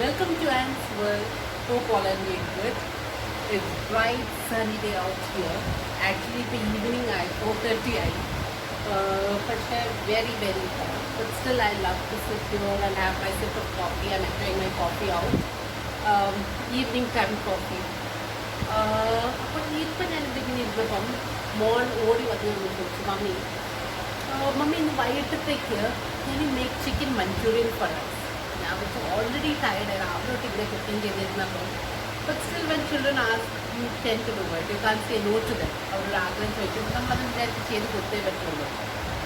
Welcome to Anne's World. Hope all are doing good. It's bright sunny day out here. Actually, the evening I 4:30 I. But very hot. But still, I love to sit here and have my sip of coffee. I'm enjoying my coffee out. Evening time coffee. അപ്പോൾ ഇപ്പം ഞാൻ എന്തെങ്കിലും ഇരുന്നപ്പം മോൻ ഓടി വന്നു ചോദിച്ചു mummy ഇന്ന് വൈകിട്ടത്തേക്ക് can you make chicken Manchurian for us? I was already tired and I was not cooking cheyidirunappo. But still when children ask, you tend to do it. You can't say no to them.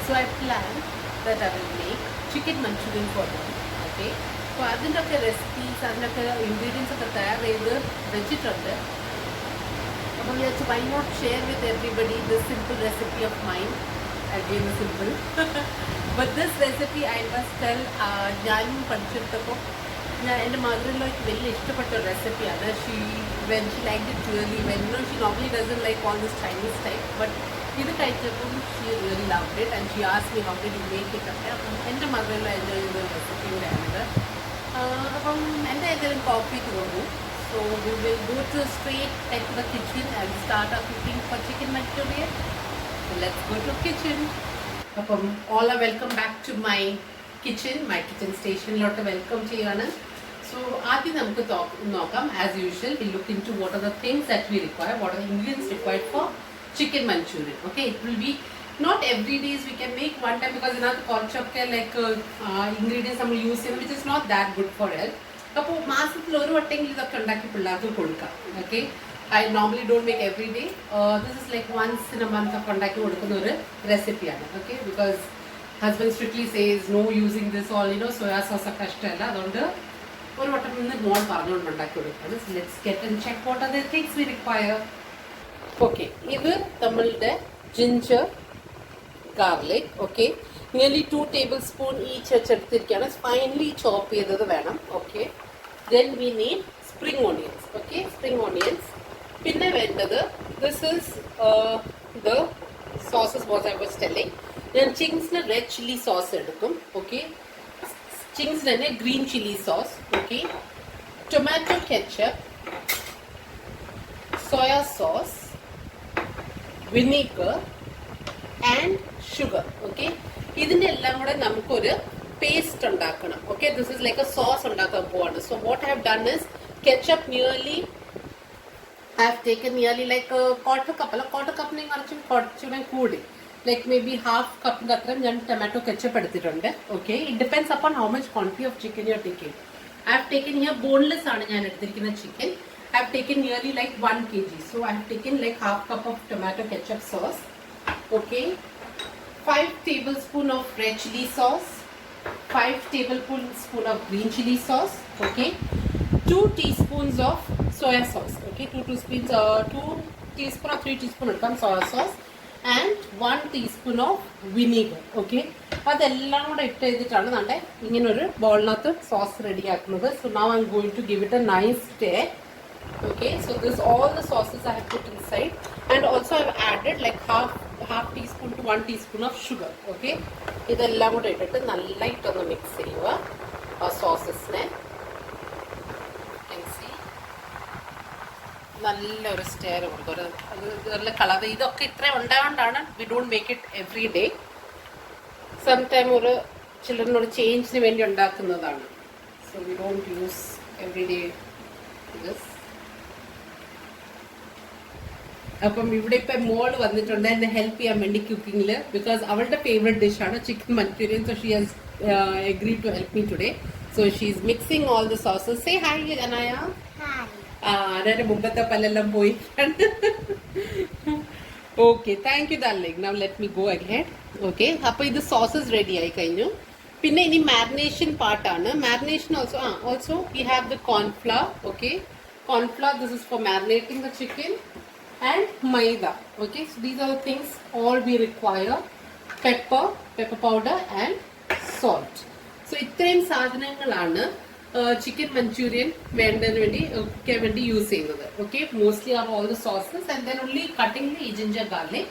So I planned that I will make chicken Manchurian for them. Okay. So അതിൻ്റെയൊക്കെ recipes, അതിൻ്റെയൊക്കെ ingredients ഒക്കെ തയ്യാർ ചെയ്ത് വെച്ചിട്ടുണ്ട്. അപ്പോൾ വിചാരിച്ചു why not share with everybody this simple recipe of mine. Again simple. But this recipe I must tell, ഞാനും പഠിച്ചെടുത്തപ്പോൾ എൻ്റെ മദറിലോക്ക് വലിയ ഇഷ്ടപ്പെട്ട ഒരു റെസിപ്പിയാണ്. when she liked it really when she normally doesn't like all this Chinese type, but ഇത് കഴിച്ചപ്പോൾ she really loved it and she asked me how did you make it ഒക്കെ. അപ്പം എൻ്റെ മദറിലോ എൻജോയ് ചെയ്ത റെസിപ്പിയുടെ ആണിത്. അപ്പം എൻ്റെ ഏതെങ്കിലും കോപ്പി തോന്നും. So we will go to straight to the kitchen and start our cooking for chicken Manchurian. So let's go to kitchen. All are welcome back to my kitchen station. Lot of welcome cheyana. So aadhയം namukku nokam as usual. We look into what are the things that we require, what are the ingredients required for chicken Manchurian. Okay, it will be not every days we can make one time because inathu konchakka like ingredients നമ്മൾ use ചെയ്യുന്നത് which is not that good for health. അപ്പോൾ മാസത്തിൽ ഒരു വട്ടെങ്കിലും ഇതൊക്കെ ഉണ്ടാക്കി പിള്ളേർക്ക് കൊടുക്കാം. Okay, I normally don't make every day. This is like once in a month of ഉണ്ടാക്കി കൊടുക്കുന്ന ഒരു റെസിപ്പിയാണ്. Okay, because husband strictly says no using this all, soya sauce ഒക്കെ ഇഷ്ടമല്ല. അതുകൊണ്ട് ഒരു വട്ടം നിന്ന് മോൾ പറഞ്ഞുകൊണ്ട് ഉണ്ടാക്കി കൊടുക്കുകയാണ്. So let's get and check what are the things we require. Okay, ഇത് നമ്മളുടെ ginger garlic. Okay, nearly 2 tablespoons each വെച്ചെടുത്തിരിക്കുകയാണ്. Finely chop ചെയ്തത് വേണം. Okay, then we need spring onions. Okay, spring onions. പിന്നെ വേണ്ടത് this is the sauces what I was telling. ഞാൻ ചിങ്സിന് red chilli sauce എടുക്കും. Okay, ചിങ്സിന് തന്നെ green chilli sauce. Okay, tomato ketchup, soya sauce, vinegar and sugar. Okay, ഇതിൻ്റെ എല്ലാം കൂടെ നമുക്കൊരു paste ഉണ്ടാക്കണം. Okay, this is like A sauce ഉണ്ടാക്കാൻ പോവാണ്. So what I have done is ketchup nearly I have taken nearly like a quarter cup നെയും കുറച്ചുകൂടെ കൂടി like maybe half cup അത്രയും ഞാൻ ടൊമാറ്റോ കെച്ചപ്പ് എടുത്തിട്ടുണ്ട്. Okay, it depends upon how much quantity of chicken you are taking. I have taken here boneless ആണ് ഞാൻ എടുത്തിരിക്കുന്ന chicken. I have taken nearly like 1 kg. So I have taken like half cup of tomato ketchup sauce. Okay, 5 tablespoon of red chili sauce, 5 tablespoon of green chili sauce. Okay, 2 teaspoons of soya sauce. Okay, 2 teaspoons or 3 teaspoon soya sauce and 1 teaspoon of vinegar. Okay, അതെല്ലാം കൂടെ ഇട്ട് ചെയ്തിട്ടാണ് നമ്മുടെ ഇങ്ങനെ ഒരു ബോളിനകത്ത് sauce ready ആക്കുന്നത്. So now I'm going to give it a nice stir. Okay, so this all the sauces I have put inside and also I've added like half teaspoon to 1 teaspoon of sugar. Okay, ഇതെല്ലാം കൂടെ ഇട്ടിട്ട് നല്ലതായിട്ടൊന്ന് mix ചെയ്യുക ആ സോസസിനെ. നല്ലൊരു stair കൊടുക്കും. നല്ല colour ഇതൊക്കെ ഇത്ര ഉണ്ടാകൊണ്ടാണ് we don't make it every day. Sometime ഒരു ചിൽഡ്രനൊരു ചേഞ്ചിന് വേണ്ടി ഉണ്ടാക്കുന്നതാണ്. So we don't use every day this. അപ്പം ഇവിടെ ഇപ്പം മോൾ വന്നിട്ടുണ്ട് എന്നെ ഹെൽപ്പ് ചെയ്യാൻ വേണ്ടി കുക്കിങ്ങിൽ. ബിക്കോസ് അവളുടെ ഫേവറേറ്റ് ഡിഷാണ് chicken Manchurian. So she has agreed to help me today. So she is mixing all the sauces. Say hi, Anaya. അതിന്റെ മുമ്പത്തെ പല്ലെല്ലാം പോയി. Okay, thank you darling. Now let me go ahead. Okay, അപ്പോൾ ഇത് sauces ready ആയി കഴിഞ്ഞു. പിന്നെ ഇനി marination പാർട്ടാണ്. Marination also we have the cornflour. Okay, cornflour this is for marinating the chicken and maida. Okay, so these are the things all we require. Pepper powder and salt. So ഇത്രയും സാധനങ്ങളാണ് chicken Manchurian കുക്കാൻ വേണ്ടി use ചെയ്യുന്നത്. Okay, mostly are all the sauces and then only cutting the ginger garlic.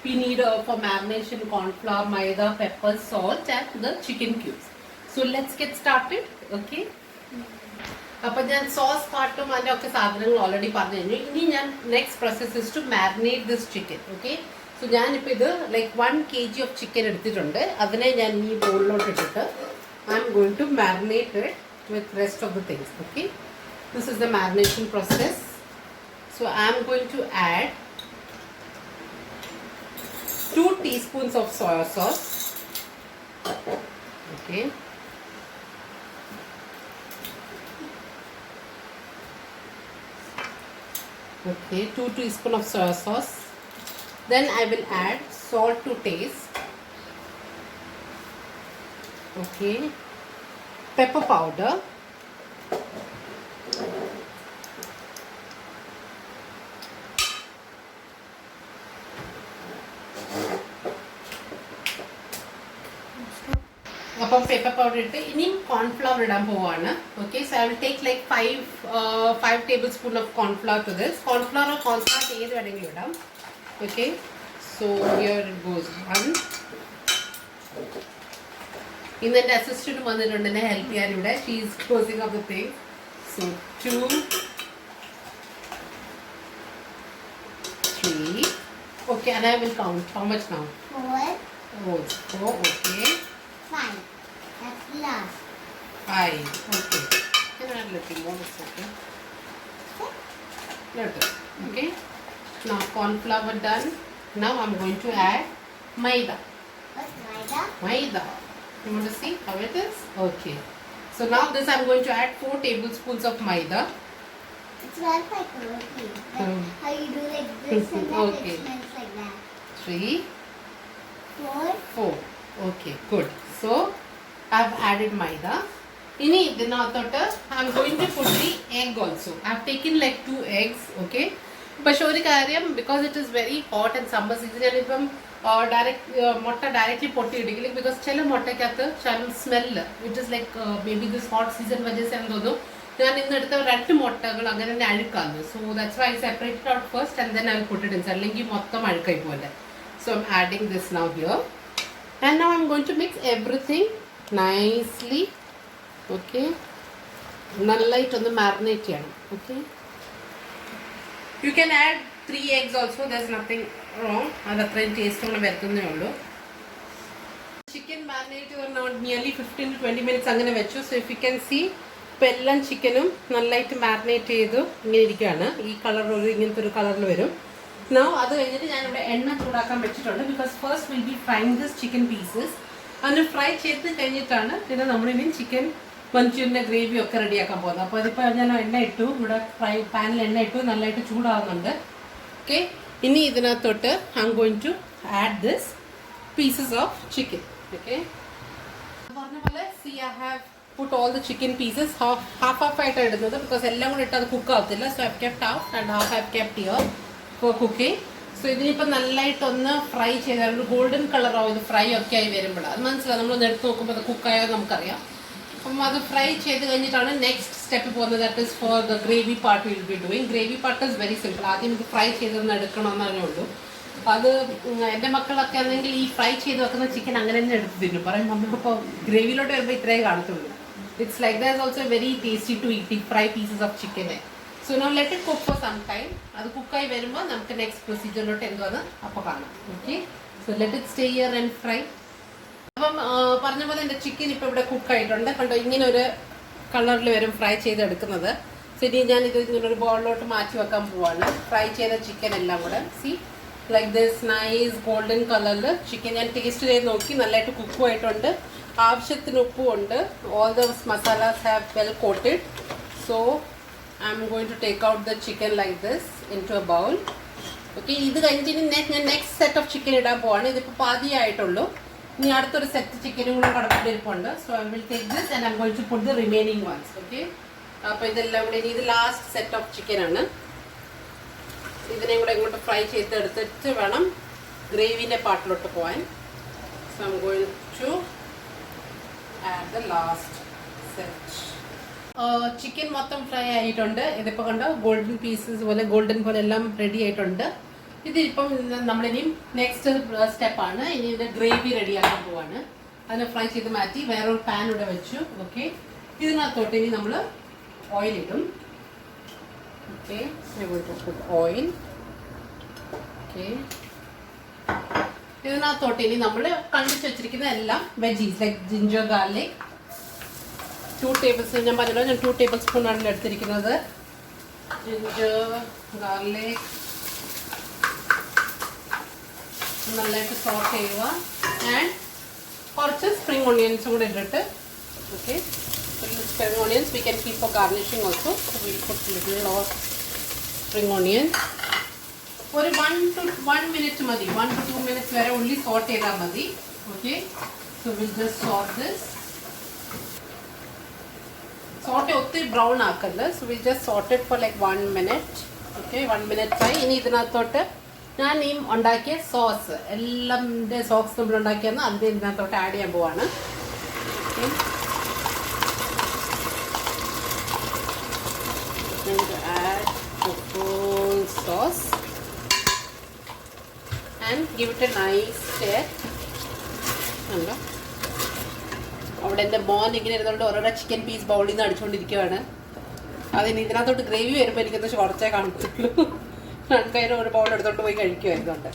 We need for marination corn flour, maida, pepper, salt and the chicken cubes. So let's get started. Okay. അപ്പോൾ ഞാൻ sauce പാട്ടും അതിൻ്റെ ഒക്കെ സാധനങ്ങൾ already പറഞ്ഞു കഴിഞ്ഞു. ഇനി ഞാൻ next process is to marinate this chicken. Okay, so ഞാനിപ്പോൾ ഇത് ലൈക്ക് 1 kg ഓഫ് ചിക്കൻ എടുത്തിട്ടുണ്ട്. അതിനെ ഞാൻ ഈ ബോളിലോട്ട് ഇട്ടിട്ട് I M going to marinate it with rest of the things. Okay, this is the marination process. So I M going to add 2 teaspoons of soy sauce. Okay. Okay, 2 teaspoons of soy sauce. Then I will add salt to taste. Okay. Pepper powder. അപ്പം pepper powder ഇട്ട് ഇനിയും cornflour ഇടാൻ പോവാണ്. Okay, so I will take like 5 tablespoons of cornflour to this. Cornflour cornflour ഏത് വേണമെങ്കിലും ഇടാം. Okay, so here it goes 1. ഇന്ന് എൻ്റെ അസിസ്റ്റന്റ് വന്നിട്ടുണ്ട് എന്നെ ഹെൽപ്പ് ചെയ്യാൻ ഇവിടെ. She is closing of the thing. So 2, 3. Okay, and I will count. How much now? 4. Oh, 4. Okay. 5. That's last. 5. Okay. Can I add a little more? Okay. Little. Okay. Now corn flour done. Now I'm going to add maida. What's maida? Maida. You want to see how it is? Okay. So now this I'm going to add 4 tablespoons of maida. It smells like roti. Like how you do like this and then Okay. it smells like that. 3, 4. 4. Okay, good. So I've added maida. Ini idinathotte I'm going to put the egg also. I've taken like 2 eggs. Okay. പക്ഷെ ഒരു കാര്യം, because it is very hot and summer season, ഞാനിപ്പം മുട്ട directly പൊട്ടിയിടിക്കില്ല. Because ചില മുട്ടയ്ക്കകത്ത് smell it is like maybe this hot season was എന്ന് തോന്നുന്നു. ഞാൻ ഇന്നെടുത്ത 2 മുട്ടകൾ അങ്ങനെ തന്നെ അഴുക്കാന്ന്. So that's why I separated out first and then I will put it inside, അല്ലെങ്കിൽ മൊത്തം അഴുക്കായി പോലെ. So I am adding this now here and now I M going to mix everything nicely. Okay, നല്ലതായിട്ടൊന്ന് marinate ചെയ്യണം. Okay, you can add 3 eggs also, there's nothing wrong. അത് അത്രയും taste നമ്മൾ വരുത്തുന്നേ ഉള്ളൂ. ചിക്കൻ മാരിനേറ്റ് പറഞ്ഞാൽ നിയർലി 15 to 20 minutes അങ്ങനെ വെച്ചു. So if you can see ഇപ്പം എല്ലാം ചിക്കനും നല്ലതായിട്ട് മാരിനേറ്റ് ചെയ്തു ഇങ്ങനെ ഇരിക്കുകയാണ്. ഈ കളർ ഒരു ഇങ്ങനത്തെ ഒരു കളറിൽ വരും. നൗ അത് കഴിഞ്ഞിട്ട് ഞാനിവിടെ എണ്ണ ചൂടാക്കാൻ വെച്ചിട്ടുണ്ട്. Because first will be frying this chicken pieces. അതിന് ഫ്രൈ ചെയ്ത് കഴിഞ്ഞിട്ടാണ് പിന്നെ നമ്മളിനി ചിക്കൻ മഞ്ചൂരിയൻ്റെ ഗ്രേവി ഒക്കെ റെഡിയാക്കാൻ പോകുന്നത്. അപ്പോൾ അതിപ്പോൾ ഞാൻ എണ്ണ ഇട്ടു, ഇവിടെ ഫ്രൈ പാനിൽ എണ്ണ ഇട്ടു, നല്ലതായിട്ട് ചൂടാകുന്നുണ്ട്. ഓക്കെ, ഇനി ഇതിനകത്തോട്ട് I M going to add this pieces of chicken. Okay, പറഞ്ഞ പോലെ see I have put all the chicken pieces half ആയിട്ടാണ് ഇടുന്നത്. ബിക്കോസ് എല്ലാം കൂടെ ഇട്ട് അത് കുക്ക് ആവത്തില്ല. So I kept half and half I kept here for cooking. So ഇതിനിപ്പോൾ നല്ലതായിട്ടൊന്ന് ഫ്രൈ ചെയ്താൽ ഒരു ഗോൾഡൻ കളറാവും ഇത് ഫ്രൈ ഒക്കെ ആയി വരുമ്പോൾ. അത് മനസ്സിലാവും, നമ്മളൊന്ന് എടുത്ത് നോക്കുമ്പോൾ അത് കുക്കായോ നമുക്കറിയാം. അപ്പം അത് ഫ്രൈ ചെയ്ത് കഴിഞ്ഞിട്ടാണ് നെക്സ്റ്റ് സ്റ്റെപ്പ് പോകുന്നത്. That is for the gravy part will be doing. Gravy part is very simple. ആദ്യം ഇത് ഫ്രൈ ചെയ്തൊന്ന് എടുക്കണമെന്നേ ഉള്ളൂ. അത് എൻ്റെ മക്കളൊക്കെ ആണെങ്കിൽ ഈ ഫ്രൈ ചെയ്ത് വെക്കുന്ന ചിക്കൻ അങ്ങനെ തന്നെ എടുത്ത് തിന്നും. പറയും നമ്മളിപ്പോൾ ഗ്രേവിയിലോട്ട് വരുമ്പോൾ ഇത്രേ കാണത്തുള്ളൂ. It's like that is also very tasty to eat ഈ fry pieces of chicken. So now let it cook for some time. അത് കുക്കായി വരുമ്പോൾ നമുക്ക് നെക്സ്റ്റ് പ്രൊസീജിയറിലോട്ട് എന്തുവാന്ന് അപ്പോൾ കാണാം. Okay, so let it stay here and fry. അപ്പം പറഞ്ഞ പോലെ എൻ്റെ ചിക്കൻ ഇപ്പോൾ ഇവിടെ കുക്കായിട്ടുണ്ട്. കണ്ടോ, ഇങ്ങനെ ഒരു കളറിൽ വരും ഫ്രൈ ചെയ്തെടുക്കുന്നത്. സോ ഇനി ഞാനിത് ഇങ്ങനൊരു ബോളിലോട്ട് മാറ്റി വെക്കാൻ പോവാണ്. ഫ്രൈ ചെയ്ത ചിക്കൻ എല്ലാം കൂടെ see like this nice golden കളറിൽ ചിക്കൻ ഞാൻ ടേസ്റ്റ് ചെയ്ത് നോക്കി. നല്ലതായിട്ട് കുക്കും ആയിട്ടുണ്ട്, ആവശ്യത്തിന് ഉപ്പും ഉണ്ട്. All the masalas have well coated. So I M going to take out the chicken like this into a bowl. Okay, ഇത് കഴിഞ്ഞിട്ട് ഞാൻ നെക്സ്റ്റ് സെറ്റ് ഓഫ് ചിക്കൻ ഇടാൻ പോവാണ്. ഇതിപ്പോൾ പാതിയായിട്ടുള്ളൂ. ഇനി അടുത്തൊരു സെറ്റ് ചിക്കനും കൂടെ കടപ്പിടിരിപ്പുണ്ട്. So I will take this and I M going to put the remaining ones. Okay, അപ്പോൾ ഇതെല്ലാം കൂടെ ഇത് ലാസ്റ്റ് സെറ്റ് ഓഫ് ചിക്കനാണ്. ഇതിനെയും കൂടെ ഇങ്ങോട്ട് ഫ്രൈ ചെയ്തെടുത്തിട്ട് വേണം ഗ്രേവിൻ്റെ പാർട്ടിലോട്ട് പോകാൻ. So I M going to add the last set. Chicken മൊത്തം ഫ്രൈ ആയിട്ടുണ്ട്. ഇതിപ്പോൾ കണ്ടോ ഗോൾഡൻ പീസസ് പോലെ ഗോൾഡൻ പോലെ എല്ലാം റെഡി ആയിട്ടുണ്ട്. ഇതിപ്പം നമ്മളിനിയും നെക്സ്റ്റ് സ്റ്റെപ്പാണ്. ഇനി ഇതിൻ്റെ ഗ്രേവി റെഡിയാക്കാൻ പോവാണ്. അതിനെ ഫ്രൈ ചെയ്ത് മാറ്റി വേറൊരു പാൻ ഇവിടെ വെച്ചു. ഓക്കെ, ഇതിനകത്തോട്ട് ഇനി നമ്മൾ ഓയിൽ ഇടും. Okay, oil. ഓക്കെ, ഇതിനകത്തോട്ട് ഇനി നമ്മൾ കണ്ടിച്ച് വെച്ചിരിക്കുന്ന എല്ലാം veggies like ginger garlic 2 tablespoon. ഞാൻ പറഞ്ഞല്ലോ ഞാൻ 2 ടേബിൾ സ്പൂൺ ആണ് എടുത്തിരിക്കുന്നത്. ജിഞ്ചർ ഗാർലിക് നല്ലതായിട്ട് സോട്ട് ചെയ്യുക. ആൻഡ് കുറച്ച് സ്പ്രിംഗ് ഓണിയൻസും കൂടെ ഇട്ടിട്ട്, okay, spring onions we can keep for garnishing also. Will put little of spring onions. ഒരു 1 മിനിറ്റ് മതി, 1 to 2 മിനിറ്റ്സ് വരെ ഉള്ളി സോട്ട് ചെയ്താൽ മതി. Okay, so will just saute this. Saute ഒത്തിരി ബ്രൗൺ ആക്കരുത്. So will just saute it for like 1 minute. Okay, 1 minute ആയി. ഇനി ഇതിനകത്തോട്ട് ഞാൻ ഈ ഉണ്ടാക്കിയ സോസ് എല്ലാം സോസ് നമ്മൾ ഉണ്ടാക്കിയെന്ന് അതിൻ്റെ ഇതിനകത്തോട്ട് ആഡ് ചെയ്യാൻ പോവാണ്. Okay, add the whole sauce and give it a nice stir. ഉണ്ടോ അവിടെ എൻ്റെ മോൻ ഇങ്ങനെ ഇരുന്നുകൊണ്ട് ഓരോരോ ചിക്കൻ പീസ് ബൗളിൽ നിന്ന് അടിച്ചുകൊണ്ടിരിക്കുകയാണ്. അതിന് ഇതിനകത്തോട്ട് ഗ്രേവി വരുമ്പോൾ എനിക്കെന്താ കുറച്ചേ കാണത്തുള്ളൂ. രണ്ടുപേരും ഒരു ബൗൾ എടുത്തോണ്ട് പോയി കഴിക്കുമായിരുന്നുണ്ട്.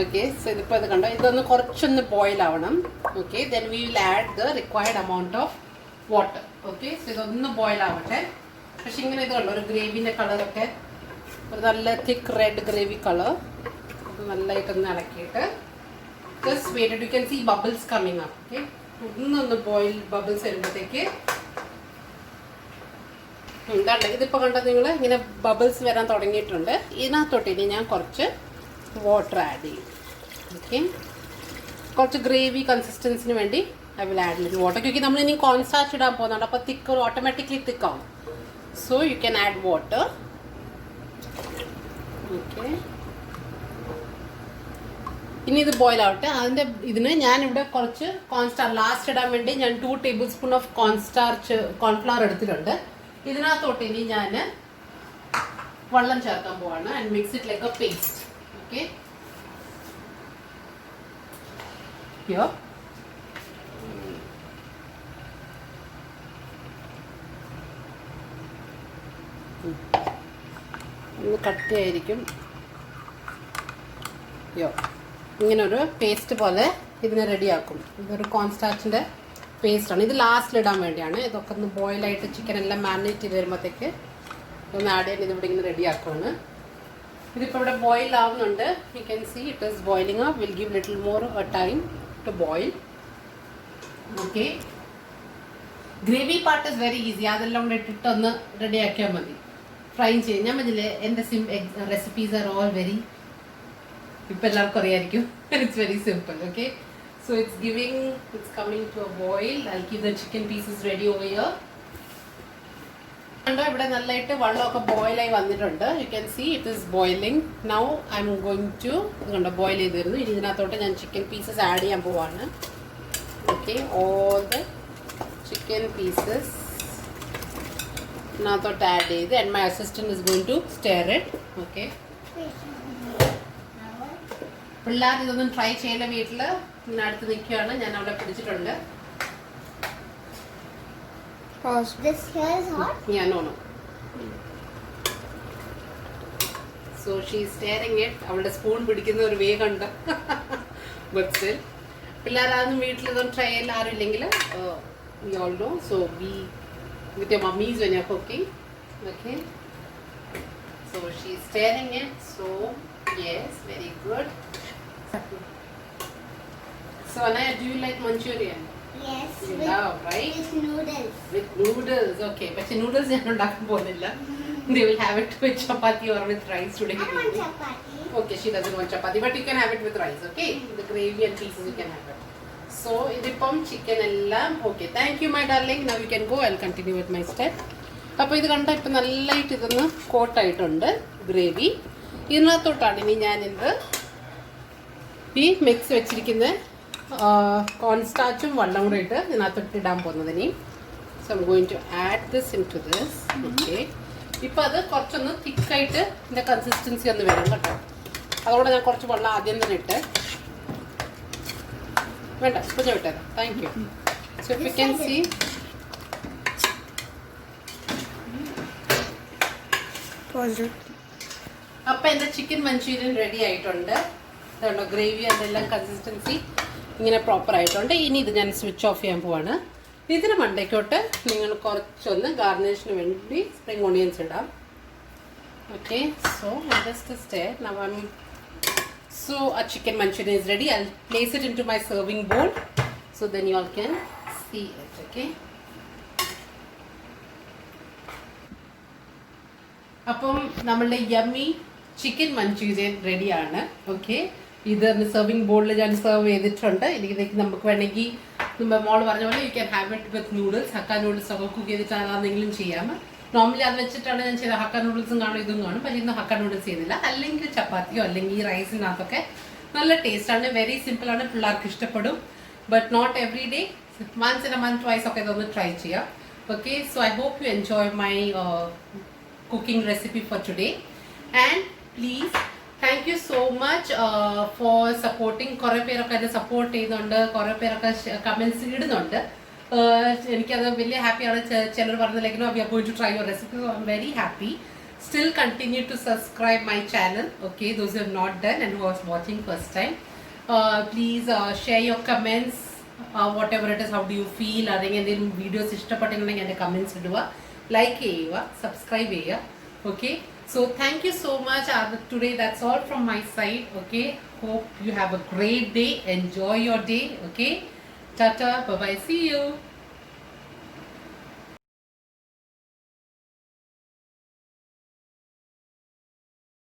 ഓക്കെ, സോ ഇതിപ്പോൾ ഇത് കണ്ടോ, ഇതൊന്ന് കുറച്ചൊന്ന് ബോയിൽ ആവണം. Okay, then we will add the required amount of water. Okay, so ഇതൊന്ന് ബോയിൽ ആവട്ടെ. പക്ഷെ ഇങ്ങനെ ഇത് കണ്ടോ ഒരു ഗ്രേവിൻ്റെ കളറൊക്കെ ഒരു നല്ല തിക്ക് റെഡ് ഗ്രേവി കളർ. അത് നല്ലതായിട്ടൊന്ന് ഇളക്കിയിട്ട് just wait. You can see bubbles coming up. Okay, ഒന്നൊന്ന് ബോയിൽ ബബിൾസ് വരുമ്പോഴത്തേക്ക് എന്താണ് ഇതിപ്പോൾ കണ്ടത് നിങ്ങൾ ഇങ്ങനെ ബബിൾസ് വരാൻ തുടങ്ങിയിട്ടുണ്ട്. ഇതിനകത്തോട്ട് ഇനി ഞാൻ കുറച്ച് വാട്ടർ ആഡ് ചെയ്യും. ഓക്കെ, കുറച്ച് ഗ്രേവി കൺസിസ്റ്റൻസിന് വേണ്ടി I will add little water. ക്യോക്കി നമ്മൾ ഇനി കോൺ സ്റ്റാർച്ച് ഇടാൻ പോകുന്നുണ്ട്. അപ്പോൾ തിക്ക് ഓട്ടോമാറ്റിക്കലി തിക്കാവും. So you can add water. Okay, ഇനി ഇത് ബോയിൽ ആവട്ടെ. അതിൻ്റെ ഇതിന് ഞാനിവിടെ കുറച്ച് ലാസ്റ്റ് ഇടാൻ വേണ്ടി ഞാൻ 2 ടേബിൾ സ്പൂൺ ഓഫ് കോൺഫ്ലവർ എടുത്തിട്ടുണ്ട്. ഇതിനകത്തോട്ട് ഇനി ഞാൻ വെള്ളം ചേർക്കാൻ പോവാണ്. And mix it like A paste. Okay, യോ ഒന്ന് കട്ടിയായിരിക്കും. യോ ഇങ്ങനൊരു പേസ്റ്റ് പോലെ ഇതിനെ റെഡിയാക്കും. ഇതൊരു കോൺസ്റ്റാർച്ചിൻ്റെ പേസ്റ്റാണ്. ഇത് ലാസ്റ്റിൽ ഇടാൻ വേണ്ടിയാണ്. ഇതൊക്കെ ഒന്ന് ബോയിലായിട്ട് ചിക്കൻ എല്ലാം മാരിനേറ്റ് ചെയ്ത് വരുമ്പോഴത്തേക്ക് ഒന്ന് ആഡ് ചെയ്യാൻ ഇതിവിടെ ഇങ്ങനെ റെഡിയാക്കുവാണ്. ഇതിപ്പോൾ ഇവിടെ ബോയിൽ ആവുന്നുണ്ട്. You can see it is boiling up. Will give little more time to boil. Okay, gravy part is very easy. അതെല്ലാം കൂടെ ഇട്ടിട്ട് ഒന്ന് റെഡിയാക്കിയാൽ മതി. ഫ്രൈ ചെയ്യും. ഞാൻ പറഞ്ഞില്ലേ എൻ്റെ റെസിപ്പീസ് ആർ ഓൾ വെരി, ഇപ്പം എല്ലാവർക്കും അറിയായിരിക്കും. It's very simple. Okay, so it's coming to a boil. I'll keep the chicken pieces ready over here. കണ്ടോ ഇവിടെ നല്ലതായിട്ട് വെള്ളമൊക്കെ ബോയിലായി വന്നിട്ടുണ്ട്. You can see it is boiling. Now I M going to കണ്ടോ ബോയിൽ ചെയ്ത് വരുന്നു. ഇനി ഇതിനകത്തോട്ട് ഞാൻ ചിക്കൻ പീസസ് ആഡ് ചെയ്യാൻ പോവാണ്. Okay, all the chicken pieces ഇതിനകത്തോട്ട് ആഡ് ചെയ്ത് and my assistant is going to stir it. Okay, പിള്ളേർ ഇതൊന്നും ട്രൈ ചെയ്യില്ല. വീട്ടിൽ ഇങ്ങനെ അടുത്ത് നിൽക്കുകയാണ്. ഞാൻ അവിടെ പിടിച്ചിട്ടുണ്ട്. This here is hot? Yeah, no. So she is staring it. അവളുടെ സ്പൂൺ പിടിക്കുന്ന ഒരു വേ കണ്ട്. But still, പിള്ളേരാന്നും വീട്ടിൽ ഇതൊന്നും ട്രൈ ചെയ്യില്ല ആരും ഇല്ലെങ്കിൽ we all know. So be with your mummies when you're cooking. Okay. So she is staring it. So yes, very good. So Anaya, do you like Manchurian? Yes. You love, right? With noodles. With noodles, okay. But noodles ഞാൻ ഉണ്ടാക്കാൻ പോകുന്നില്ല. They will have it with chapati or with rice today. I want chapati. Okay, she doesn't want chapati, but you can have it with rice, okay? The gravy and pieces you can have it. So ഇതിപ്പം chicken എല്ലാം okay. Thank you, my darling. Now you can go. I'll continue with my step. അപ്പോൾ ഇത് കണ്ട ഇപ്പം നല്ലതായിട്ട് ഇതൊന്ന് കോട്ടായിട്ടുണ്ട് gravy. ഇതിനകത്തോട്ടാണ് ഇനി ഞാനിത് ഈ മിക്സ് വെച്ചിരിക്കുന്ന കോൺസ്റ്റാച്ചും വെള്ളം കൂടെ ഇട്ട് ഇതിനകത്തോട്ട് ഇടാൻ പോകുന്നതിന്. So I M going to add this into this. Okay, ഇപ്പം അത് കുറച്ചൊന്ന് തിക്കായിട്ട് ഇതിൻ്റെ കൺസിസ്റ്റൻസി ഒന്ന് വരും കേട്ടോ. അതുകൊണ്ട് ഞാൻ കുറച്ച് വെള്ളം ആദ്യം തന്നെ ഇട്ട് വേണ്ട ഇപ്പം ഞാൻ വിട്ടേരാം. Thank you. So if you can see paused. അപ്പം എൻ്റെ ചിക്കൻ മഞ്ചൂരിയൻ റെഡി ആയിട്ടുണ്ട്. അതുകൊണ്ട് ഗ്രേവി അതെല്ലാം കൺസിസ്റ്റൻസി ഇങ്ങനെ പ്രോപ്പർ ആയിട്ടുണ്ട്. ഇനി ഇത് ഞാൻ സ്വിച്ച് ഓഫ് ചെയ്യാൻ പോവാണ്. ഇതിന് മണ്ടയ്ക്കോട്ട് നിങ്ങൾ കുറച്ചൊന്ന് ഗാർണിഷിന് വേണ്ടി സ്പ്രിംഗ് ഓണിയൻസ് ഇടാം. Okay, so just stay now I so a chicken manchurian is ready. I'll place it into my serving bowl so then you all can see it. Okay, അപ്പം നമ്മളുടെ yummy chicken manchurian റെഡിയാണ്. Okay, ഇത് serving ബോളിൽ ഞാൻ serve ചെയ്തിട്ടുണ്ട്. ഇതിലേക്ക് നമുക്ക് വേണമെങ്കിൽ മോള് പറഞ്ഞ പോലെ you can have it with noodles, hakka noodles ഒക്കെ കുക്ക് ചെയ്തിട്ടാണ് അതെങ്കിലും ചെയ്യാം. നോർമലി അത് വെച്ചിട്ടാണ് ഞാൻ ചെയ്തത്. ഹക്ക നൂഡിൽസും കാണും ഇതും കാണും. പക്ഷേ ഇന്ന് ഹക്ക നൂഡിൽസ് ചെയ്തില്ല. അല്ലെങ്കിൽ ചപ്പാത്തിയോ അല്ലെങ്കിൽ റൈസിനകത്തൊക്കെ നല്ല ടേസ്റ്റാണ്. വെരി സിമ്പിളാണ്, പിള്ളേർക്ക് ഇഷ്ടപ്പെടും. But not every day, once in a month twice ഒക്കെ ഇതൊന്ന് ട്രൈ ചെയ്യാം. Okay, so I hope you enjoy my cooking recipe for today, and please thank you so much for supporting. കുറേ പേരൊക്കെ എന്നെ സപ്പോർട്ട് ചെയ്യുന്നുണ്ട്, കുറേ പേരൊക്കെ കമൻസ് ഇടുന്നുണ്ട്. എനിക്കത് വലിയ ഹാപ്പിയാണ്. ചിലർ പറഞ്ഞില്ലെങ്കിലും we are going to try your recipe. I'm very happy. Still continue to subscribe my channel. Okay, those who have not done and who are watching first time, please share your comments. Whatever it is, how do you feel? അല്ലെങ്കിൽ എന്തെങ്കിലും videos ഇഷ്ടപ്പെട്ടെങ്കിൽ എൻ്റെ comments ഇടുക, like ചെയ്യുക, subscribe ചെയ്യുക. Okay, so thank you so much. Today that's all from my side. Okay, hope you have a great day. Enjoy your day. Okay, tata, bye bye, see you.